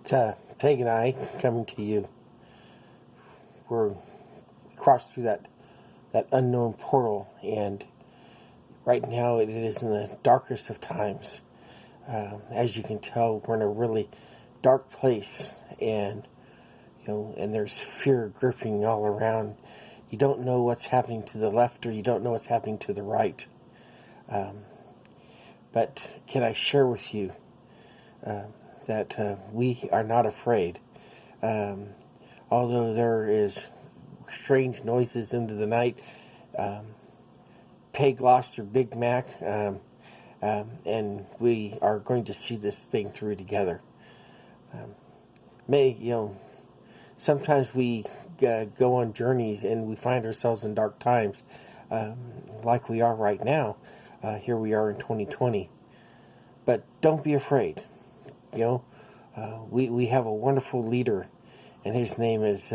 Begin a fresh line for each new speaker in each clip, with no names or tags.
Peg and I coming to you. We crossed through that unknown portal, and right now it is in the darkest of times. As you can tell, we're in a really dark place, and and there's fear gripping all around. You don't know what's happening to the left, or you don't know what's happening to the right. But can I share with you that we are not afraid? Although there is strange noises into the night, Peg lost her Big Mac, and we are going to see this thing through together. Sometimes we go on journeys and we find ourselves in dark times, like we are right now. Here we are in 2020. But don't be afraid. We have a wonderful leader, and his name is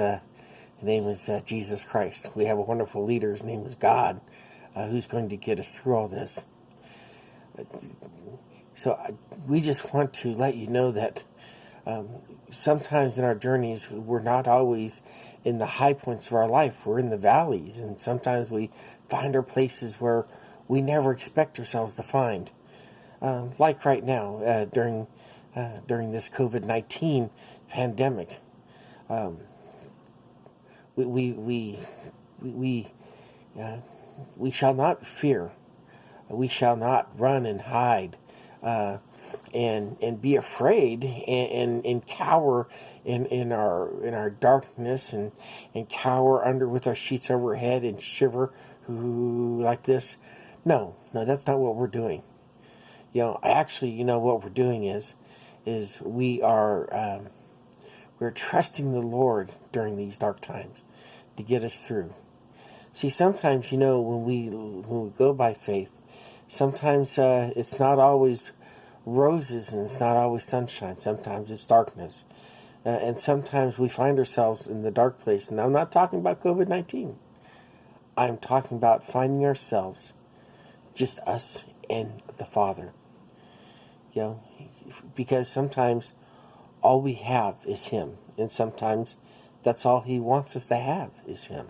Jesus Christ. We have a wonderful leader. His name is God, who's going to get us through all this. So we just want to let you know that sometimes in our journeys, we're not always in the high points of our life. We're in the valleys, and sometimes we find our places where we never expect ourselves to find. Like right now, during this COVID-19 pandemic, we shall not fear. We shall not run and hide, and be afraid and cower in our darkness and cower under with our sheets over our head and shiver like this. No, that's not what we're doing. Actually, what we're doing is we're trusting the Lord during these dark times to get us through. See, sometimes, when we go by faith, sometimes it's not always roses and it's not always sunshine. Sometimes it's darkness. And sometimes we find ourselves in the dark place. And I'm not talking about COVID-19. I'm talking about finding ourselves, just us and the Father. Because sometimes all we have is Him. And sometimes that's all He wants us to have is Him.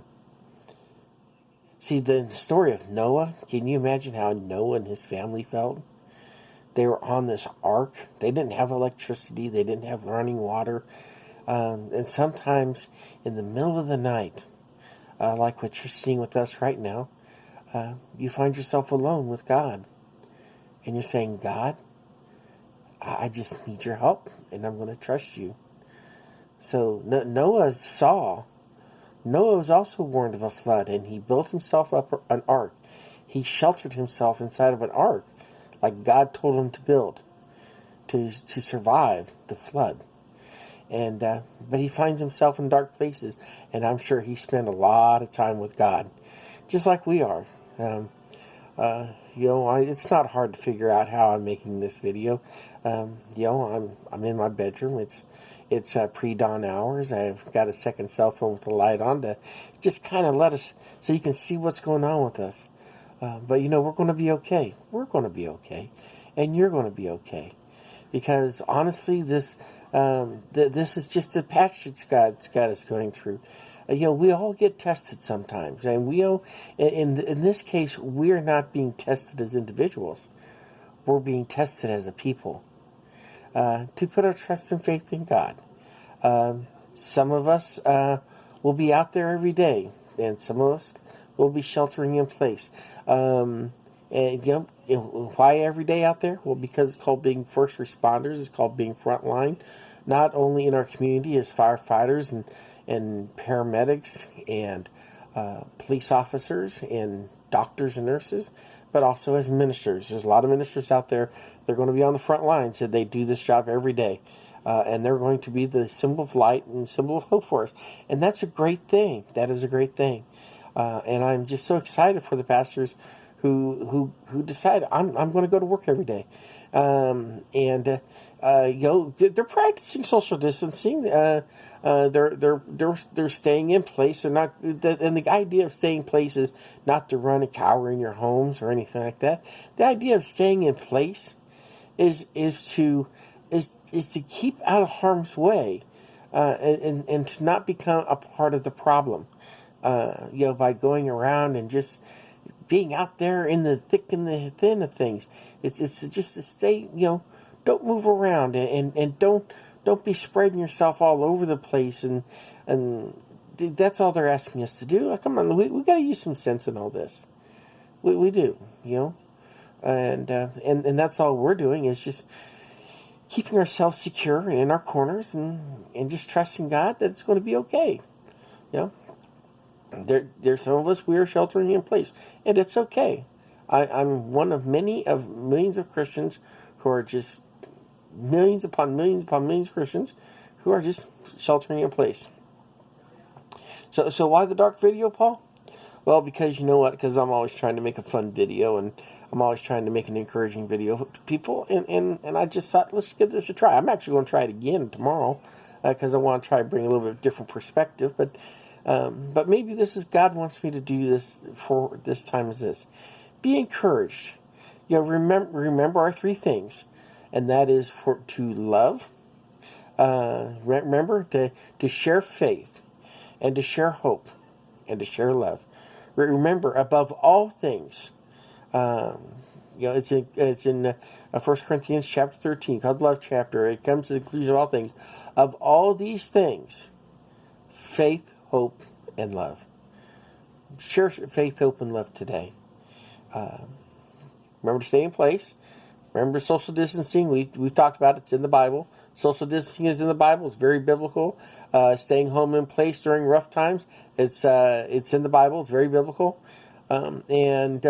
See, the story of Noah, can you imagine how Noah and his family felt? They were on this ark. They didn't have electricity. They didn't have running water. And sometimes in the middle of the night, like what you're seeing with us right now, you find yourself alone with God. And you're saying, God, I just need your help, and I'm going to trust you. So Noah was also warned of a flood, and he built himself up an ark. He sheltered himself inside of an ark, like God told him to build, to survive the flood. And but he finds himself in dark places, and I'm sure he spent a lot of time with God, just like we are. It's not hard to figure out how I'm making this video. I'm in my bedroom. It's pre-dawn hours. I've got a second cell phone with the light on to just kind of let us, so you can see what's going on with us. But we're going to be okay. We're going to be okay, and you're going to be okay, because honestly, this is just a patch that's got us going through. We all get tested sometimes, and in this case, we're not being tested as individuals. We're being tested as a people, to put our trust and faith in God. Some of us will be out there every day, and some of us will be sheltering in place. And why every day out there? Well, because it's called being first responders. It's called being frontline, not only in our community as firefighters and paramedics and police officers and doctors and nurses, but also as ministers. There's a lot of ministers out there. They're going to be on the front lines, and they do this job every day. And they're going to be the symbol of light and symbol of hope for us. And that's a great thing. That is a great thing. And I'm just so excited for the pastors who decide I'm going to go to work every day. They're practicing social distancing. They're staying in place. They're not, and the idea of staying in place is not to run and cower in your homes or anything like that. The idea of staying in place is to is to keep out of harm's way, and to not become a part of the problem. By going around and just being out there in the thick and the thin of things. It's just to stay, don't move around, and don't be spreading yourself all over the place, and that's all they're asking us to do. Come on, we got to use some sense in all this. We do, and that's all we're doing is just keeping ourselves secure in our corners, and just trusting God that it's going to be okay. There's some of us, we are sheltering in place, and it's okay. I'm one of millions of Christians who are just millions upon millions upon millions of Christians who are just sheltering in place. So why the dark video, Paul? Well, because you know what? Because I'm always trying to make a fun video, and I'm always trying to make an encouraging video to people, and I just thought, let's give this a try. I'm actually going to try it again tomorrow, because I want to try to bring a little bit of different perspective, but maybe this is God wants me to do this for this time as this. Be encouraged. Remember our three things, and that is to love. Remember to share faith, and to share hope, and to share love. Remember, above all things, it's in 1 Corinthians chapter 13, called the love chapter. It comes to the conclusion of all things. Of all these things, faith, hope, and love. Share faith, hope, and love today. Remember to stay in place. Remember social distancing. We've talked about it. It's in the Bible. Social distancing is in the Bible. It's very biblical. Staying home in place during rough times. It's in the Bible. It's very biblical. And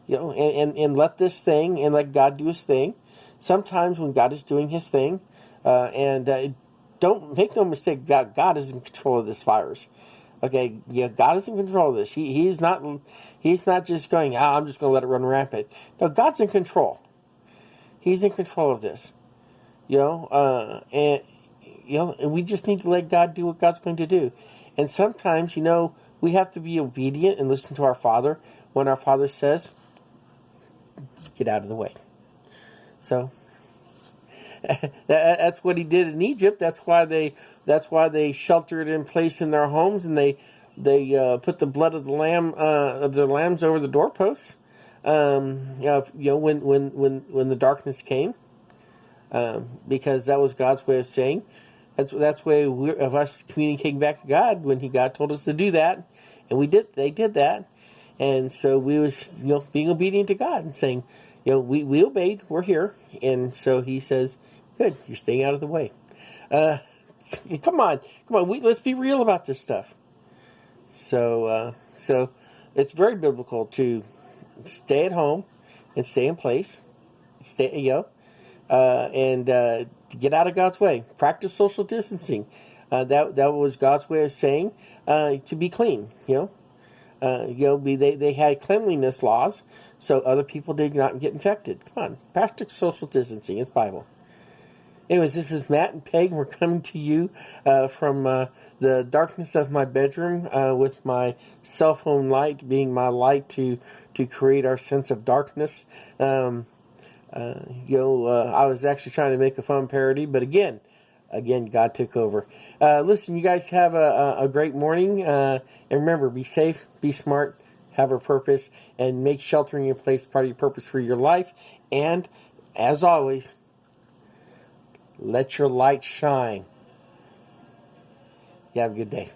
let this thing, and let God do His thing. Sometimes when God is doing His thing, don't make no mistake, God is in control of this virus. Okay, God is in control of this. He's not just going, I'm just going to let it run rampant. No, God's in control. He's in control of this. And we just need to let God do what God's going to do. And sometimes, we have to be obedient and listen to our Father when our Father says, get out of the way. So that's what He did in Egypt. That's why they sheltered in place in their homes, and they put the blood of the lamb of their lambs over the doorposts. When the darkness came, because that was God's way of saying. That's way of us communicating back to God when God told us to do that, and we did. They did that, and so we was being obedient to God and saying, we obeyed. We're here, and so He says, good, you're staying out of the way. Come on. Let's be real about this stuff. So it's very biblical to stay at home and stay in place, and to get out of God's way. Practice social distancing. That was God's way of saying to be clean. They had cleanliness laws, so other people did not get infected. Come on, practice social distancing. It's Bible. Anyways, this is Matt and Peg. We're coming to you from the darkness of my bedroom, with my cell phone light being my light to create our sense of darkness. I was actually trying to make a fun parody, but again, God took over. Listen, you guys have a great morning, and remember, be safe, be smart, have a purpose, and make sheltering in place part of your purpose for your life. And as always, let your light shine. You have a good day.